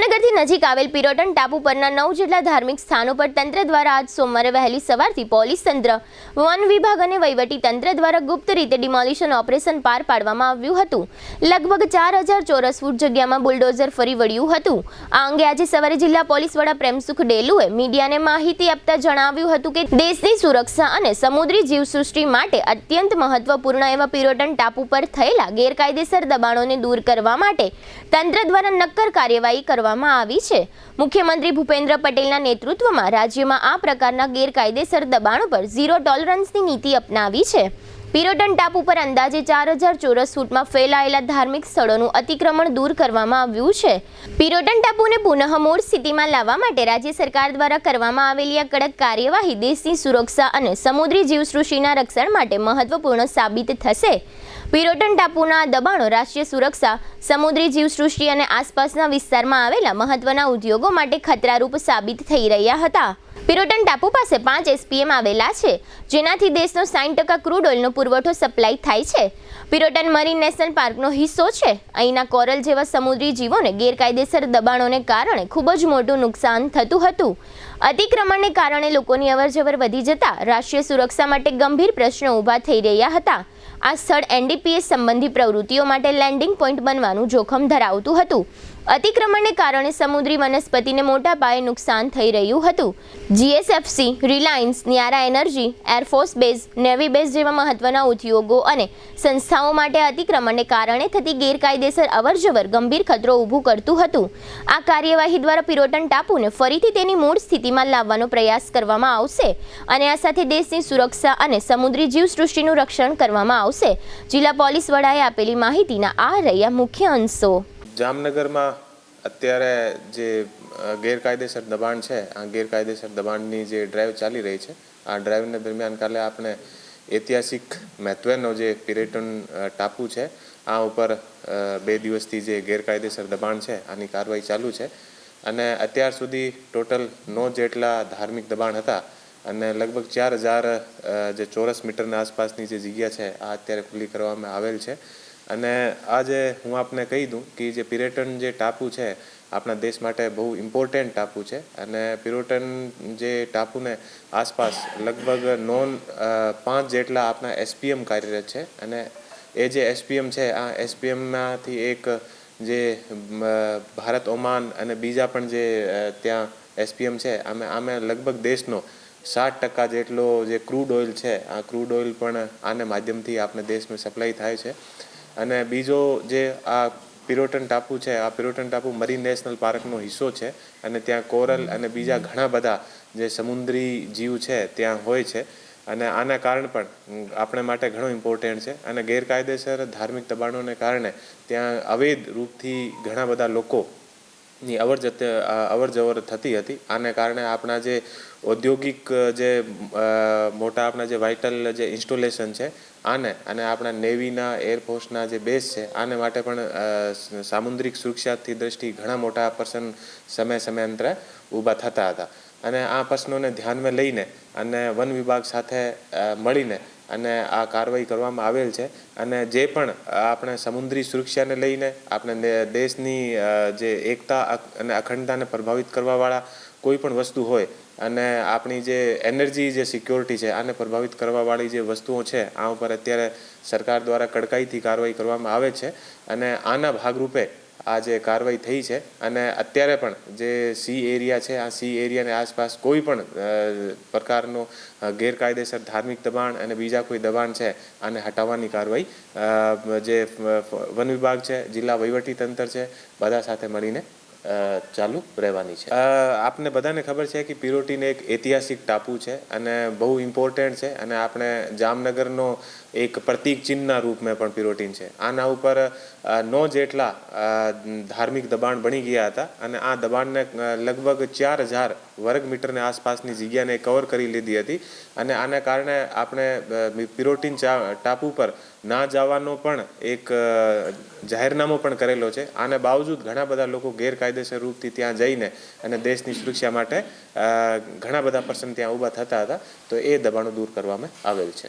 જામનગરથી નજીક આવેલ પિરોટન ટાપુ પરના 9 જેટલા ધાર્મિક સ્થાનો પર તંત્ર દ્વારા આજ સોમવારે વહેલી સવારથી પોલીસ તંત્ર, વન વિભાગ અને વહીવટી તંત્ર દ્વારા ગુપ્ત રીતે ડિમોલિશન ઓપરેશન પાર પાડવામાં આવ્યું હતું। લગભગ 4000 ચોરસ ફૂટ જગ્યામાં બુલડોઝર ફરી વળ્યું હતું। આ અંગે આજે સવારે જિલ્લા પોલીસ વડા પ્રેમસુખ ડેલુએ મીડિયાને માહિતી આપતા જણાવ્યું હતું કે દેશની સુરક્ષા અને સમુદ્રી જીવસૃષ્ટિ માટે અત્યંત મહત્વપૂર્ણ એવા પિરોટન ટાપુ પર થયેલા ગેરકાયદેસર દબાણોને દૂર કરવા માટે તંત્ર દ્વારા નક્કર કાર્યવાહી કરવામાં આવી છે। મુખ્યમંત્રી ભૂપેન્દ્ર પટેલના નેતૃત્વમાં રાજ્યમાં આ પ્રકારના ગેરકાયદેસર દબાણો પર ઝીરો ટોલરન્સની નીતિ અપનાવી છે। પિરોટન ટાપુ પર અંદાજે 4000 ચોરસ ફૂટમાં ફેલાયેલા ધાર્મિક સ્થળોનું અતિક્રમણ દૂર કરવામાં આવ્યું છે। પિરોટન ટાપુને પુનઃ મૂળ સ્થિતિમાં લાવવા માટે રાજ્ય સરકાર દ્વારા કરવામાં આવેલી આ કડક કાર્યવાહી દેશની સુરક્ષા અને સમુદ્રી જીવસૃષ્ટિના રક્ષણ માટે મહત્વપૂર્ણ સાબિત થશે। પિરોટન ટાપુના દબાણો રાષ્ટ્રીય સુરક્ષા, સમુદ્રી જીવસૃષ્ટિ અને આસપાસના વિસ્તારમાં આવેલા મહત્વના ઉદ્યોગો માટે ખતરારૂપ સાબિત થઈ રહ્યા હતા। પિરોટન ટાપુ પાસે 5 SPM આવેલા છે, જેનાથી દેશનો 60% ક્રૂડ ઓઇલનો પુરવઠો સપ્લાય થાય છે। પિરોટન મરીન નેશનલ પાર્કનો હિસ્સો છે। અહીંના કોરલ જેવા સમુદ્રી જીવોને ગેરકાયદેસર દબાણોને કારણે ખૂબ જ મોટું નુકસાન થતું હતું। અતિક્રમણને કારણે લોકોની અવરજવર વધી જતા રાષ્ટ્રીય સુરક્ષા માટે ગંભીર પ્રશ્નો ઊભા થઈ રહ્યા હતા। આ સ્થળ NDPS સંબંધી પ્રવૃત્તિઓ માટે લેન્ડિંગ પોઈન્ટ બનવાનું જોખમ ધરાવતું હતું। અતિક્રમણને કારણે સમુદ્રી વનસ્પતિને મોટા પાયે નુકસાન થઈ રહ્યું હતું। GSFC, Reliance, Nyara energy, air force base, navy base જેવા મહત્વના ઉદ્યોગો અને સંસ્થાઓ માટે અતિક્રમણને કારણે થતી ગેરકાયદેસર અવરજવર ગંભીર ખતરો ઊભું કરતું હતું। આ કાર્યવાહી દ્વારા પિરોટન ટાપુને ફરીથી તેની મૂળ સ્થિતિમાં લાવવાનો પ્રયાસ કરવામાં આવશે અને આ સાથે દેશની સુરક્ષા અને સમુદ્રી જીવસૃષ્ટિનું રક્ષણ કરવામાં આવશે। જિલ્લા પોલીસ વડાએ આપેલી માહિતીના આ રહ્યા મુખ્ય અંશો। જામનગરમાં અત્યારે જે ગેરકાયદેસર દબાણ છે, આ ગેરકાયદેસર દબાણની જે ડ્રાઈવ ચાલી રહી છે, આ ડ્રાઈવના દરમિયાન કાલે આપણે ઐતિહાસિક મહત્વનો જે પિરોટન ટાપુ છે, આ ઉપર 2 દિવસથી જે ગેરકાયદેસર દબાણ છે આની કાર્યવાહી ચાલુ છે અને અત્યાર સુધી ટોટલ 9 જેટલા ધાર્મિક દબાણ હતા અને લગભગ 4000 જે ચોરસ મીટરના આસપાસની જે જગ્યા છે આ અત્યારે ખુલ્લી કરવામાં આવેલ છે। અને આજે હું આપને કહી દઉં કે જે પિરોટન જે ટાપુ છે આપણા દેશ માટે બહુ ઇમ્પોર્ટન્ટ ટાપુ છે અને પિરોટન જે ટાપુને આસપાસ લગભગ 5 જેટલા આપણા SPM કાર્યરત છે અને એ જે SPM છે આ SPMમાંથી એક જે ભારત, ઓમાન અને બીજા પણ જે ત્યાં SPM છે આમે લગભગ દેશનો 60% જેટલો જે ક્રૂડ ઓઇલ છે આ ક્રૂડ ઓઇલ પણ આને માધ્યમથી આપણે દેશમાં સપ્લાય થાય છે। અને બીજો જે આ પિરોટન ટાપુ છે, આ પિરોટન ટાપુ મરીન નેશનલ પાર્કનો હિસ્સો છે અને ત્યાં કોરલ અને બીજા ઘણા બધા જે સમુદ્રી જીવ છે ત્યાં હોય છે અને આના કારણે પણ આપણે માટે ઘણો ઇમ્પોર્ટન્ટ છે અને ગેરકાયદેસર ધાર્મિક દબાણોને કારણે ત્યાં અવૈધ રૂપથી ઘણા બધા લોકોની અવરજવર થતી હતી। આને કારણે આપણા જે ઔદ્યોગિક જે મોટા આપણા જે વાઇટલ જે ઇન્સ્ટોલેશન છે આને અને આપણા નેવીના, એરફોર્સના જે બેઝ છે આને માટે પણ સામુદ્રિક સુરક્ષાથી દ્રષ્ટિ ઘણા મોટા પ્રશ્ન સમયાંતરે ઊભા થતા હતા અને આ પ્રશ્નોને ધ્યાનમાં લઈને અને વન વિભાગ સાથે મળીને અને આ કાર્યવાહી કરવામાં આવેલ છે અને જે પણ આપણે સમુદ્રી સુરક્ષાને લઈને આપણે દેશની જે એકતા અને અખંડતાને પ્રભાવિત કરવાવાળા કોઈ પણ વસ્તુ હોય અને આપણી જે એનર્જી જે સિક્યોરિટી છે આને પ્રભાવિત કરવાવાળી જે વસ્તુઓ છે આ ઉપર અત્યારે સરકાર દ્વારા કડકાઈથી કાર્યવાહી કરવામાં આવે છે અને આના ભાગરૂપે આ જે કાર્યવાહી થઈ છે અને અત્યારે પણ જે સી એરિયા છે આ સી એરિયાની આસપાસ કોઈ પણ પ્રકારનો ગેરકાયદેસર ધાર્મિક દબાણ અને બીજા કોઈ દબાણ છે આને હટાવવાની કાર્યવાહી જે વન વિભાગ છે, જિલ્લા વહીવટી તંત્ર છે, બધા સાથે મળીને ચાલુ રહેવાની છે। આપને બધાને ખબર છે કે પિરોટન એક ઐતિહાસિક ટાપુ છે અને બહુ ઇમ્પોર્ટન્ટ છે અને આપણે જામનગરનો એક પ્રતીક ચિહ્નના રૂપમાં પણ પિરોટન છે। આના ઉપર 9 જેટલા ધાર્મિક દબાણ બની ગયા હતા અને આ દબાણને લગભગ 4000 વર્ગ મીટરની આસપાસની જગ્યાને કવર કરી લીધી હતી અને આના કારણે આપણે પિરોટન ટાપુ પર ના જવાનો પણ એક જાહેરનામું પણ કરેલો છે। આને બાવજૂદ ઘણા બધા લોકો ગેરકાયદેસર રૂપથી ત્યાં જઈને અને દેશની સુરક્ષા માટે ઘણા બધા પ્રશ્ન ત્યાં ઊભા થતા હતા, તો એ દબાણો દૂર કરવામાં આવેલ છે।